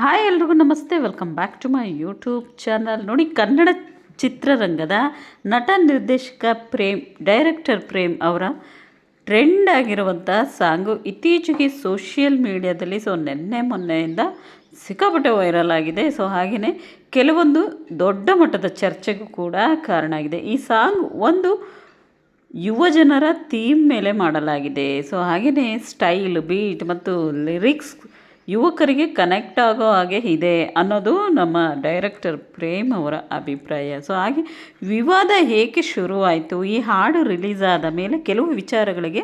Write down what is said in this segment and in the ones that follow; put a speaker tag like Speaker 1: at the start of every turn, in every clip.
Speaker 1: Hi ಎಲ್ರಿಗೂ ನಮಸ್ತೆ, welcome back to my YouTube channel. ನೋಡಿ, ಕನ್ನಡ ಚಿತ್ರರಂಗದ ನಟ ನಿರ್ದೇಶಕ ಡೈರೆಕ್ಟರ್ ಪ್ರೇಮ್ ಅವರ ಟ್ರೆಂಡ್ ಆಗಿರುವಂಥ ಸಾಂಗು ಇತ್ತೀಚೆಗೆ ಸೋಷಿಯಲ್ ಮೀಡಿಯಾದಲ್ಲಿ ನಿನ್ನೆ ಮೊನ್ನೆಯಿಂದ ಸಿಕ್ಕಾಪಟ್ಟೆ ವೈರಲ್ ಆಗಿದೆ. ಹಾಗೆಯೇ ಕೆಲವೊಂದು ದೊಡ್ಡ ಮಟ್ಟದ ಚರ್ಚೆಗೂ ಕೂಡ ಕಾರಣ ಆಗಿದೆ. ಈ ಸಾಂಗ್ ಒಂದು ಯುವ ಜನರ ಥೀಮ್ ಮೇಲೆ ಮಾಡಲಾಗಿದೆ. ಹಾಗೆಯೇ ಸ್ಟೈಲ್, ಬೀಟ್ ಮತ್ತು ಲಿರಿಕ್ಸ್ ಯುವಕರಿಗೆ ಕನೆಕ್ಟ್ ಆಗೋ ಹಾಗೆ ಇದೆ ಅನ್ನೋದು ನಮ್ಮ ಡೈರೆಕ್ಟರ್ ಪ್ರೇಮ್ ಅವರ ಅಭಿಪ್ರಾಯ. ಹಾಗೆ ವಿವಾದ ಏಕೆ ಶುರುವಾಯಿತು? ಈ ಹಾಡು ರಿಲೀಸ್ ಆದ ಮೇಲೆ ಕೆಲವು ವಿಚಾರಗಳಿಗೆ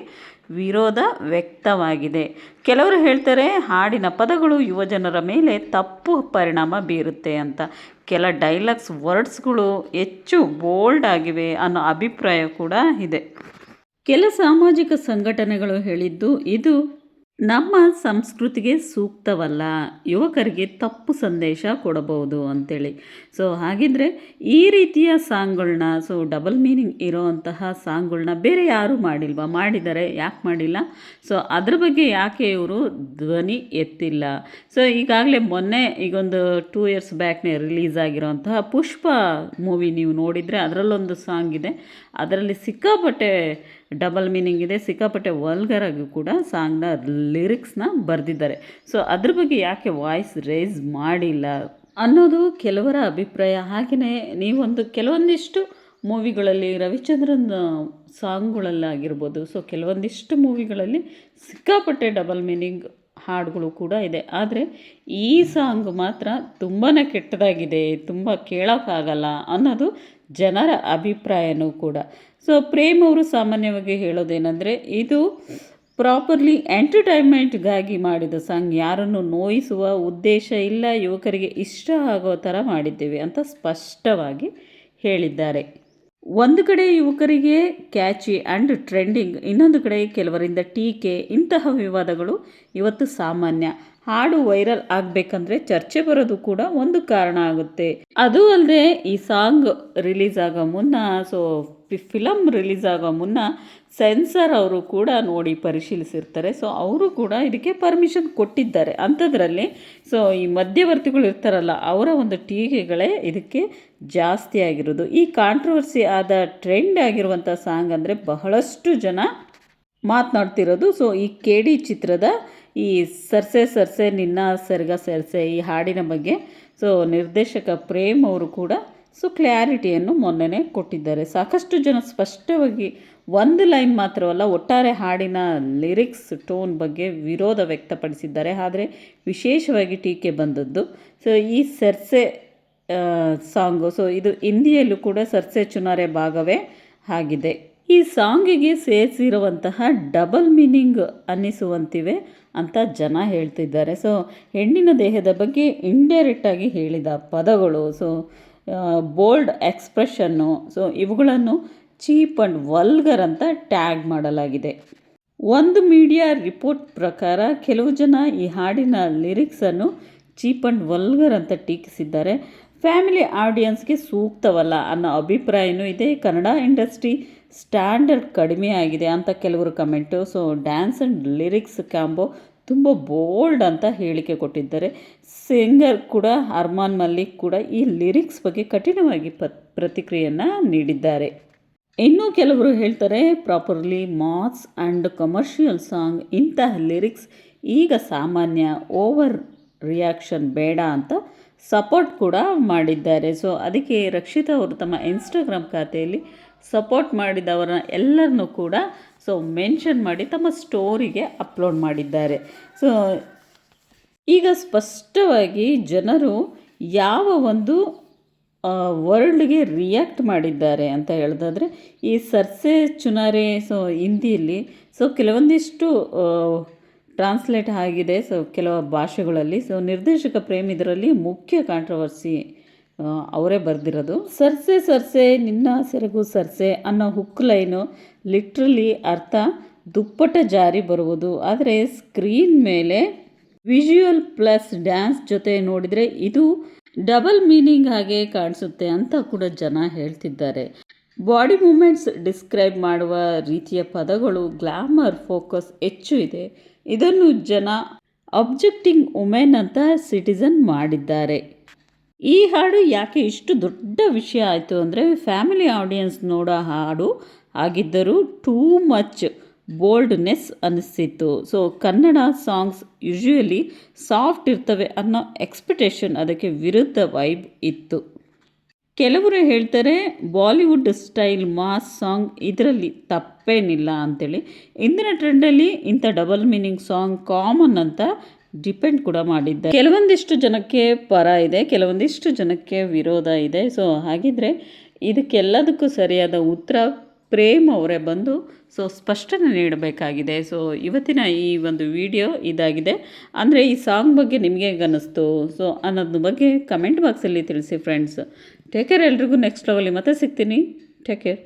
Speaker 1: ವಿರೋಧ ವ್ಯಕ್ತವಾಗಿದೆ. ಕೆಲವರು ಹೇಳ್ತಾರೆ ಹಾಡಿನ ಪದಗಳು ಯುವಜನರ ಮೇಲೆ ತಪ್ಪು ಪರಿಣಾಮ ಬೀರುತ್ತೆ ಅಂತ. ಕೆಲ ಡೈಲಾಗ್ಸ್, ವರ್ಡ್ಸ್ಗಳು ಹೆಚ್ಚು ಬೋಲ್ಡ್ ಆಗಿವೆ ಅನ್ನೋ ಅಭಿಪ್ರಾಯ ಕೂಡ ಇದೆ. ಕೆಲ ಸಾಮಾಜಿಕ ಸಂಘಟನೆಗಳು ಹೇಳಿದ್ದು ಇದು ನಮ್ಮ ಸಂಸ್ಕೃತಿಗೆ ಸೂಕ್ತವಲ್ಲ, ಯುವಕರಿಗೆ ತಪ್ಪು ಸಂದೇಶ ಕೊಡಬಹುದು ಅಂತೇಳಿ. ಹಾಗಿದ್ರೆ ಈ ರೀತಿಯ ಸಾಂಗ್ಗಳನ್ನ, ಡಬಲ್ ಮೀನಿಂಗ್ ಇರೋವಂತಹ ಸಾಂಗ್ಗಳನ್ನ ಬೇರೆ ಯಾರೂ ಮಾಡಿಲ್ವಾ? ಮಾಡಿದ್ದಾರೆ, ಯಾಕೆ ಮಾಡಿಲ್ಲ? ಅದ್ರ ಬಗ್ಗೆ ಯಾಕೆ ಇವರು ಧ್ವನಿ ಎತ್ತಿಲ್ಲ? ಈಗಾಗಲೇ ಮೊನ್ನೆ ಈಗೊಂದು 2 years ಬ್ಯಾಕ್ನೇ ರಿಲೀಸ್ ಆಗಿರೋವಂತಹ ಪುಷ್ಪ ಮೂವಿ ನೀವು ನೋಡಿದರೆ ಅದರಲ್ಲೊಂದು ಸಾಂಗ್ ಇದೆ. ಅದರಲ್ಲಿ ಸಿಕ್ಕಾಪಟ್ಟೆ ಡಬಲ್ ಮೀನಿಂಗ್ ಇದೆ, ಸಿಕ್ಕಾಪಟ್ಟೆ ವಲ್ಗರಾಗಿ ಕೂಡ ಸಾಂಗ್ನ ಲಿರಿಕ್ಸ್ನ ಬರೆದಿದ್ದಾರೆ. ಅದ್ರ ಬಗ್ಗೆ ಯಾಕೆ ವಾಯ್ಸ್ ರೇಸ್ ಮಾಡಿಲ್ಲ ಅನ್ನೋದು ಕೆಲವರ ಅಭಿಪ್ರಾಯ. ಹಾಗೆಯೇ ಕೆಲವೊಂದಿಷ್ಟು ಮೂವಿಗಳಲ್ಲಿ ರವಿಚಂದ್ರನ್ ಸಾಂಗ್ಗಳಲ್ಲಾಗಿರ್ಬೋದು, ಕೆಲವೊಂದಿಷ್ಟು ಮೂವಿಗಳಲ್ಲಿ ಸಿಕ್ಕಾಪಟ್ಟೆ ಡಬಲ್ ಮೀನಿಂಗ್ ಹಾಡುಗಳು ಕೂಡ ಇದೆ. ಆದರೆ ಈ ಸಾಂಗ್ ಮಾತ್ರ ತುಂಬಾ ಕೆಟ್ಟದಾಗಿದೆ, ತುಂಬ ಕೇಳೋಕ್ಕಾಗಲ್ಲ ಅನ್ನೋದು ಜನರ ಅಭಿಪ್ರಾಯನೂ ಕೂಡ. ಪ್ರೇಮ್ ಅವರು ಸಾಮಾನ್ಯವಾಗಿ ಹೇಳೋದೇನೆಂದರೆ, ಇದು ಪ್ರಾಪರ್ಲಿ ಎಂಟರ್ಟೈನ್ಮೆಂಟ್ಗಾಗಿ ಮಾಡಿದ ಸಾಂಗ್, ಯಾರನ್ನು ನೋಯಿಸುವ ಉದ್ದೇಶ ಇಲ್ಲ, ಯುವಕರಿಗೆ ಇಷ್ಟ ಆಗೋ ಥರ ಮಾಡಿದ್ದೇವೆ ಅಂತ ಸ್ಪಷ್ಟವಾಗಿ ಹೇಳಿದ್ದಾರೆ. ಒಂದು ಕಡೆ ಯುವಕರಿಗೆ ಕ್ಯಾಚಿ ಆ್ಯಂಡ್ ಟ್ರೆಂಡಿಂಗ್, ಇನ್ನೊಂದು ಕಡೆ ಕೆಲವರಿಂದ ಟೀಕೆ, ಇಂತಹ ವಿವಾದಗಳು ಇವತ್ತು ಸಾಮಾನ್ಯ. ಹಾಡು ವೈರಲ್ ಆಗಬೇಕಂದ್ರೆ ಚರ್ಚೆ ಬರೋದು ಕೂಡ ಒಂದು ಕಾರಣ ಆಗುತ್ತೆ. ಅದು ಅಲ್ಲದೆ ಈ ಸಾಂಗ್ ರಿಲೀಸ್ ಆಗೋ ಮುನ್ನ, ಫಿಲಮ್ ರಿಲೀಸ್ ಆಗೋ ಮುನ್ನ ಸೆನ್ಸರ್ ಅವರು ಕೂಡ ನೋಡಿ ಪರಿಶೀಲಿಸಿರ್ತಾರೆ. ಅವರು ಕೂಡ ಇದಕ್ಕೆ ಪರ್ಮಿಷನ್ ಕೊಟ್ಟಿದ್ದಾರೆ. ಅಂಥದ್ರಲ್ಲಿ ಈ ಮಧ್ಯವರ್ತಿಗಳು ಇರ್ತಾರಲ್ಲ, ಅವರ ಒಂದು ಟೀಕೆಗಳೇ ಇದಕ್ಕೆ ಜಾಸ್ತಿ ಆಗಿರೋದು. ಈ ಕಾಂಟ್ರವರ್ಸಿ ಆದ ಟ್ರೆಂಡ್ ಆಗಿರುವಂಥ ಸಾಂಗ್ ಅಂದರೆ ಬಹಳಷ್ಟು ಜನ ಮಾತನಾಡ್ತಿರೋದು ಈ KD ಚಿತ್ರದ ಈ ಸರ್ಸೆ ಸರ್ಸೆ ನಿನ್ನ ಸೆರಗ ಸೆರ್ಸೆ ಈ ಹಾಡಿನ ಬಗ್ಗೆ ನಿರ್ದೇಶಕ ಪ್ರೇಮ್ ಅವರು ಕೂಡ ಕ್ಲಾರಿಟಿಯನ್ನು ಮೊನ್ನೆನೇ ಕೊಟ್ಟಿದ್ದಾರೆ. ಸಾಕಷ್ಟು ಜನ ಸ್ಪಷ್ಟವಾಗಿ ಒಂದು ಲೈನ್ ಮಾತ್ರವಲ್ಲ, ಒಟ್ಟಾರೆ ಹಾಡಿನ ಲಿರಿಕ್ಸ್ ಟೋನ್ ಬಗ್ಗೆ ವಿರೋಧ ವ್ಯಕ್ತಪಡಿಸಿದ್ದಾರೆ. ಆದರೆ ವಿಶೇಷವಾಗಿ ಟೀಕೆ ಬಂದದ್ದು ಈ ಸರ್ಸೆ ಸಾಂಗು. ಇದು ಹಿಂದಿಯಲ್ಲೂ ಕೂಡ ಸರ್ಸೆ ಚುನಾರೆ ಭಾಗವೇ ಆಗಿದೆ. ಈ ಸಾಂಗಿಗೆ ಸೇರಿಸಿರುವಂತಹ ಡಬಲ್ ಮೀನಿಂಗ್ ಅನ್ನಿಸುವಂತಿವೆ ಅಂತ ಜನ ಹೇಳ್ತಿದ್ದಾರೆ. ಹೆಣ್ಣಿನ ದೇಹದ ಬಗ್ಗೆ ಇಂಡೈರೆಕ್ಟಾಗಿ ಹೇಳಿದ ಪದಗಳು, ಬೋಲ್ಡ್ ಎಕ್ಸ್ಪ್ರೆಷನ್ನು, ಇವುಗಳನ್ನು ಚೀಪ್ ಆ್ಯಂಡ್ ವಲ್ಗರ್ ಅಂತ ಟ್ಯಾಗ್ ಮಾಡಲಾಗಿದೆ. ಒಂದು ಮೀಡಿಯಾ ರಿಪೋರ್ಟ್ ಪ್ರಕಾರ ಕೆಲವು ಜನ ಈ ಹಾಡಿನ ಲಿರಿಕ್ಸನ್ನು ಚೀಪ್ ಆ್ಯಂಡ್ ವಲ್ಗರ್ ಅಂತ ಟೀಕಿಸಿದ್ದಾರೆ. ಫ್ಯಾಮಿಲಿ ಆಡಿಯನ್ಸ್ಗೆ ಸೂಕ್ತವಲ್ಲ ಅನ್ನೋ ಅಭಿಪ್ರಾಯನೂ ಇದೆ. ಕನ್ನಡ ಇಂಡಸ್ಟ್ರಿ ಸ್ಟ್ಯಾಂಡರ್ಡ್ ಕಡಿಮೆ ಆಗಿದೆ ಅಂತ ಕೆಲವರು comment. Dance and lyrics combo ತುಂಬ ಬೋಲ್ಡ್ ಅಂತ ಹೇಳಿಕೆ ಕೊಟ್ಟಿದ್ದಾರೆ. ಸಿಂಗರ್ ಕೂಡ ಅರ್ಮಾನ್ ಮಲ್ಲಿಕ್ ಕೂಡ ಈ ಲಿರಿಕ್ಸ್ ಬಗ್ಗೆ ಕಠಿಣವಾಗಿ ಪ್ರತಿಕ್ರಿಯೆಯನ್ನು ನೀಡಿದ್ದಾರೆ. ಇನ್ನೂ ಕೆಲವರು ಹೇಳ್ತಾರೆ, properly mass and commercial song, ಇಂತಹ ಲಿರಿಕ್ಸ್ ಈಗ ಸಾಮಾನ್ಯ, ಓವರ್ ರಿಯಾಕ್ಷನ್ ಬೇಡ ಅಂತ ಸಪೋರ್ಟ್ ಕೂಡ ಮಾಡಿದ್ದಾರೆ. ಅದಕ್ಕೆ ರಕ್ಷಿತಾ ಅವರು ತಮ್ಮ ಇನ್ಸ್ಟಾಗ್ರಾಮ್ ಖಾತೆಯಲ್ಲಿ ಸಪೋರ್ಟ್ ಮಾಡಿದವರನ್ನ ಎಲ್ಲರನ್ನೂ ಕೂಡ ಮೆನ್ಷನ್ ಮಾಡಿ ತಮ್ಮ ಸ್ಟೋರಿಗೆ ಅಪ್ಲೋಡ್ ಮಾಡಿದ್ದಾರೆ. ಈಗ ಸ್ಪಷ್ಟವಾಗಿ ಜನರು ಯಾವ ಒಂದು ವರ್ಡ್ಗೆ ರಿಯಾಕ್ಟ್ ಮಾಡಿದ್ದಾರೆ ಅಂತ ಹೇಳಿದ್ರೆ, ಈ ಸರ್ಸೆ ಚುನಾರೆ ಹಿಂದಿಯಲ್ಲಿ ಕೆಲವೊಂದಿಷ್ಟು ಟ್ರಾನ್ಸ್ಲೇಟ್ ಆಗಿದೆ ಕೆಲವು ಭಾಷೆಗಳಲ್ಲಿ. ನಿರ್ದೇಶಕ ಪ್ರೇಮ್ ಇದರಲ್ಲಿ ಮುಖ್ಯ ಕಾಂಟ್ರವರ್ಸಿ ಅವರೇ ಬರೆದಿರೋದು. ಸರ್ಸೆ ಸರ್ಸೆ ನಿನ್ನ ಸೆರಗು ಸರ್ಸೆ ಅನ್ನೋ ಹುಕ್ ಲೈನು ಲಿಟ್ರಲಿ ಅರ್ಥ ದುಪ್ಪಟ ಜಾರಿ ಬರುವುದು. ಆದರೆ ಸ್ಕ್ರೀನ್ ಮೇಲೆ ವಿಜುವಲ್ ಪ್ಲಸ್ ಡ್ಯಾನ್ಸ್ ಜೊತೆ ನೋಡಿದರೆ ಇದು ಡಬಲ್ ಮೀನಿಂಗ್ ಹಾಗೆ ಕಾಣಿಸುತ್ತೆ ಅಂತ ಕೂಡ ಜನ ಹೇಳ್ತಿದ್ದಾರೆ. ಬಾಡಿ ಮೂಮೆಂಟ್ಸ್ ಡಿಸ್ಕ್ರೈಬ್ ಮಾಡುವ ರೀತಿಯ ಪದಗಳು, ಗ್ಲಾಮರ್ ಫೋಕಸ್ ಹೆಚ್ಚು ಇದೆ. ಇದನ್ನು ಜನ ಅಬ್ಜೆಕ್ಟಿಂಗ್ ವುಮೆನ್ ಅಂತ ಸಿಟಿಸನ್ ಮಾಡಿದ್ದಾರೆ. ಈ ಹಾಡು ಯಾಕೆ ಇಷ್ಟು ದೊಡ್ಡ ವಿಷಯ ಆಯಿತು ಅಂದರೆ ಫ್ಯಾಮಿಲಿ ಆಡಿಯನ್ಸ್ ನೋಡೋ ಹಾಡು ಆಗಿದ್ದರೂ ಟೂ ಮಚ್ ಬೋಲ್ಡ್ನೆಸ್ ಅನ್ನಿಸ್ತಿತ್ತು. So Kannada songs usually soft ಇರ್ತವೆ ಅನ್ನೋ ಎಕ್ಸ್ಪೆಕ್ಟೇಷನ್ ಅದಕ್ಕೆ ವಿರುದ್ಧ ವೈಬ್ ಇತ್ತು. ಕೆಲವರು ಹೇಳ್ತಾರೆ ಬಾಲಿವುಡ್ ಸ್ಟೈಲ್ ಮಾಸ್ ಸಾಂಗ್, ಇದರಲ್ಲಿ ತಪ್ಪೇನಿಲ್ಲ ಅಂಥೇಳಿ. ಇಂದಿನ ಟ್ರೆಂಡಲ್ಲಿ ಇಂಥ ಡಬಲ್ ಮೀನಿಂಗ್ ಸಾಂಗ್ ಕಾಮನ್ ಅಂತ ಡಿಪೆಂಡ್ ಕೂಡ ಮಾಡಿದ್ದಾರೆ. ಕೆಲವೊಂದಿಷ್ಟು ಜನಕ್ಕೆ ಪರ ಇದೆ, ಕೆಲವೊಂದಿಷ್ಟು ಜನಕ್ಕೆ ವಿರೋಧ ಇದೆ. ಸೊ ಹಾಗಿದ್ರೆ ಇದಕ್ಕೆಲ್ಲದಕ್ಕೂ ಸರಿಯಾದ ಉತ್ತರ ಪ್ರೇಮ್ ಅವರೇ ಬಂದು ಸ್ಪಷ್ಟನೆ ನೀಡಬೇಕಾಗಿದೆ. ಸೊ ಇವತ್ತಿನ ಈ ಒಂದು ವಿಡಿಯೋ ಇದಾಗಿದೆ. ಅಂದರೆ ಈ ಸಾಂಗ್ ಬಗ್ಗೆ ನಿಮಗೆ ಹೇಗನ್ನಿಸ್ತು ಅನ್ನೋದ್ರ ಬಗ್ಗೆ ಕಮೆಂಟ್ ಬಾಕ್ಸಲ್ಲಿ ತಿಳಿಸಿ ಫ್ರೆಂಡ್ಸ್. Take care. ಎಲ್ರಿಗೂ ನೆಕ್ಸ್ಟ್ ಲೆವೆಲ್ಲಿ ಮತ್ತೆ ಸಿಗ್ತೀನಿ. Take care.